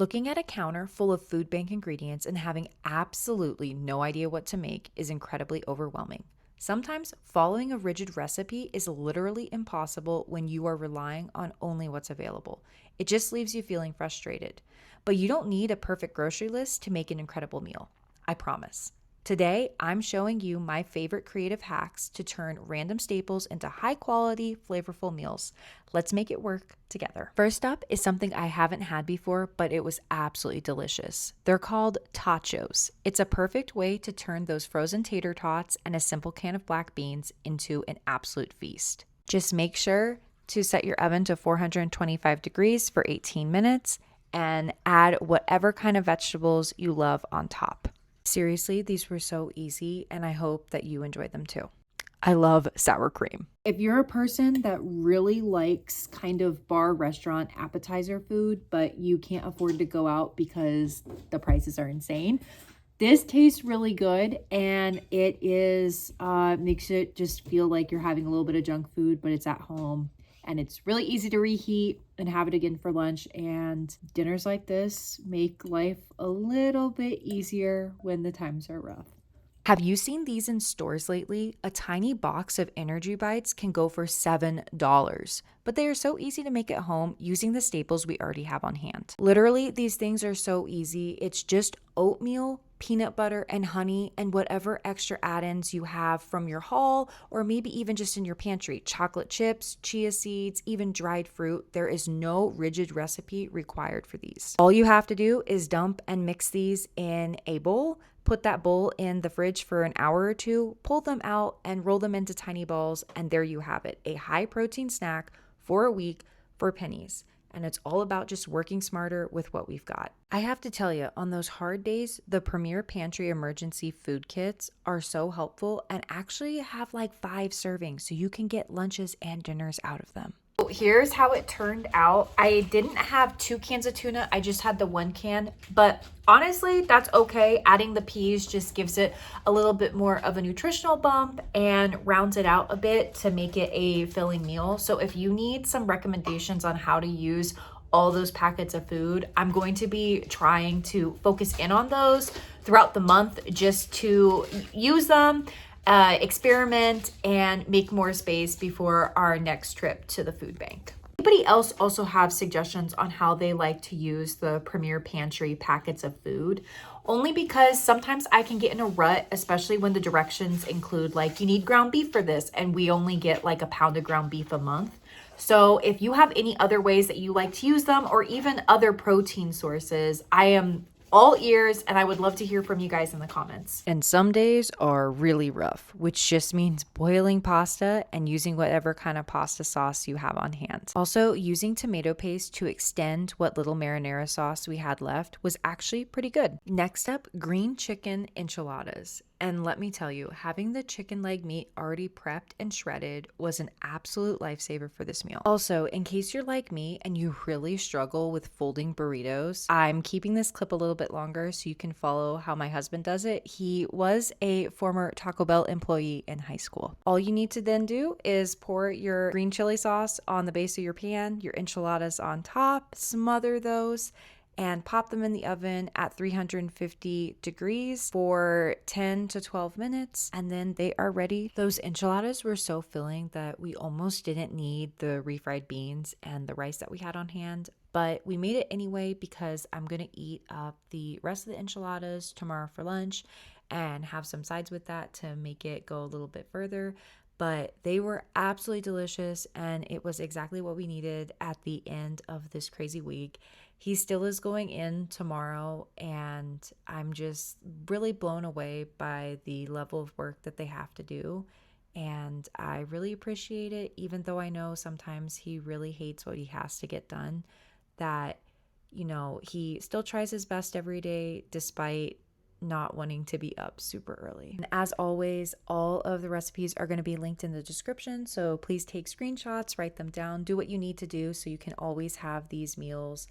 Looking at a counter full of food bank ingredients and having absolutely no idea what to make is incredibly overwhelming. Sometimes following a rigid recipe is literally impossible when you are relying on only what's available. It just leaves you feeling frustrated. But you don't need a perfect grocery list to make an incredible meal. I promise. Today, I'm showing you my favorite creative hacks to turn random staples into high quality, flavorful meals. Let's make it work together. First up is something I haven't had before, but it was absolutely delicious. They're called Tachos. It's a perfect way to turn those frozen tater tots and a simple can of black beans into an absolute feast. Just make sure to set your oven to 425 degrees for 18 minutes and add whatever kind of vegetables you love on top. Seriously, these were so easy, and I hope that you enjoyed them too. I love sour cream. If you're a person that really likes kind of bar restaurant appetizer food, but you can't afford to go out because the prices are insane, this tastes really good, and it is makes it just feel like you're having a little bit of junk food, but it's at home. And it's really easy to reheat and have it again for lunch. And dinners like this make life a little bit easier when the times are rough. Have you seen these in stores lately? A tiny box of energy bites can go for $7, but they are so easy to make at home using the staples we already have on hand. Literally, these things are so easy. It's just oatmeal, peanut butter, and honey, and whatever extra add-ins you have from your haul, or maybe even just in your pantry. Chocolate chips, chia seeds, even dried fruit. There is no rigid recipe required for these. All you have to do is dump and mix these in a bowl. Put that bowl in the fridge for an hour or two, pull them out and roll them into tiny balls, and there you have it, a high protein snack for a week for pennies. And it's all about just working smarter with what we've got. I have to tell you, on those hard days, the Premier Pantry emergency food kits are so helpful and actually have like 5 servings, so you can get lunches and dinners out of them. Here's how it turned out. I didn't have 2 cans of tuna. I just had the 1 can, but honestly, that's okay. Adding the peas just gives it a little bit more of a nutritional bump and rounds it out a bit to make it a filling meal. So if you need some recommendations on how to use all those packets of food, I'm going to be trying to focus in on those throughout the month just to use them, experiment, and make more space before our next trip to the food bank. Anybody else also have suggestions on how they like to use the Premier Pantry packets of food? Only because sometimes I can get in a rut, especially when the directions include like, you need ground beef for this, and we only get like a pound of ground beef a month. So if you have any other ways that you like to use them, or even other protein sources, I am all ears, and I would love to hear from you guys in the comments. And some days are really rough, which just means boiling pasta and using whatever kind of pasta sauce you have on hand. Also, using tomato paste to extend what little marinara sauce we had left was actually pretty good. Next up, green chicken enchiladas. And let me tell you, having the chicken leg meat already prepped and shredded was an absolute lifesaver for this meal. Also, in case you're like me and you really struggle with folding burritos, I'm keeping this clip a little bit longer so you can follow how my husband does it. He was a former Taco Bell employee in high school. All you need to then do is pour your green chili sauce on the base of your pan, your enchiladas on top, smother those, and pop them in the oven at 350 degrees for 10 to 12 minutes, and then they are ready. Those enchiladas were so filling that we almost didn't need the refried beans and the rice that we had on hand, but we made it anyway because I'm gonna eat up the rest of the enchiladas tomorrow for lunch and have some sides with that to make it go a little bit further. But they were absolutely delicious, and it was exactly what we needed at the end of this crazy week. He still is going in tomorrow, and I'm just really blown away by the level of work that they have to do. And I really appreciate it, even though I know sometimes he really hates what he has to get done, that, he still tries his best every day despite not wanting to be up super early. And as always, all of the recipes are going to be linked in the description, so please take screenshots, write them down, do what you need to do so you can always have these meals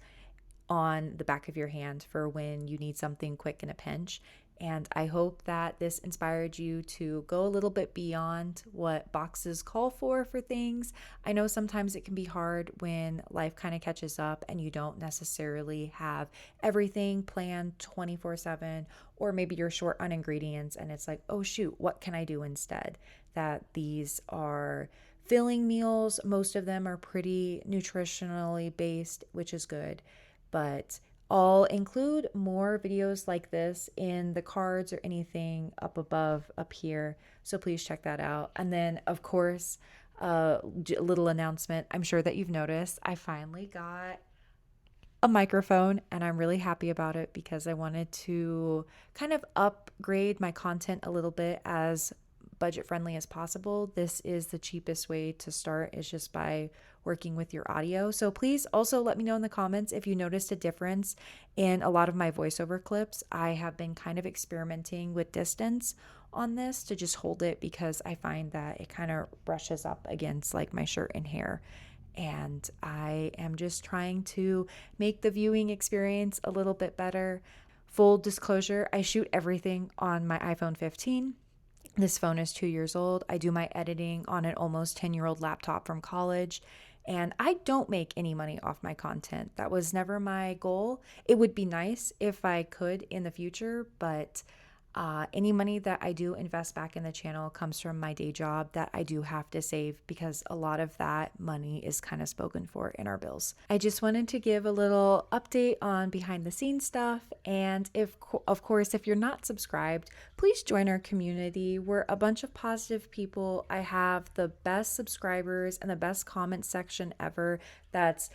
on the back of your hand for when you need something quick in a pinch. And I hope that this inspired you to go a little bit beyond what boxes call for things. I know sometimes it can be hard when life kind of catches up and you don't necessarily have everything planned 24/7, or maybe you're short on ingredients and it's like, oh shoot, what can I do instead? That these are filling meals. Most of them are pretty nutritionally based, which is good. But I'll include more videos like this in the cards or anything up above up here. So please check that out. And then, of course, a little announcement. I'm sure that you've noticed I finally got a microphone and I'm really happy about it because I wanted to kind of upgrade my content a little bit as budget friendly as possible. This is the cheapest way to start, is just by working with your audio. So please also let me know in the comments if you noticed a difference in a lot of my voiceover clips. I have been kind of experimenting with distance on this to just hold it because I find that it kind of brushes up against like my shirt and hair. And I am just trying to make the viewing experience a little bit better. Full disclosure, I shoot everything on my iPhone 15. This phone is 2 years old. I do my editing on an almost 10-year-old laptop from college. And I don't make any money off my content. That was never my goal. It would be nice if I could in the future, but any money that I do invest back in the channel comes from my day job that I do have to save because a lot of that money is kind of spoken for in our bills. I just wanted to give a little update on behind the scenes stuff. And if, of course, if you're not subscribed, please join our community. We're a bunch of positive people. I have the best subscribers and the best comment section ever. That's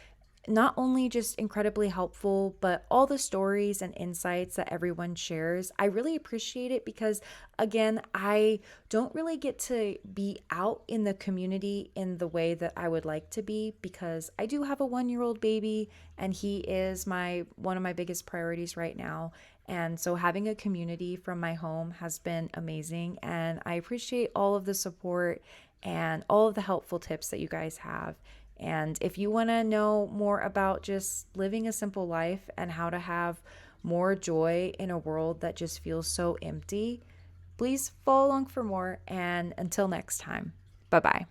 not only just incredibly helpful, but all the stories and insights that everyone shares. I really appreciate it because, again, I don't really get to be out in the community in the way that I would like to be because I do have a 1-year-old baby and he is one of my biggest priorities right now. And so having a community from my home has been amazing, and I appreciate all of the support and all of the helpful tips that you guys have. And if you want to know more about just living a simple life and how to have more joy in a world that just feels so empty, please follow along for more. And until next time, bye bye.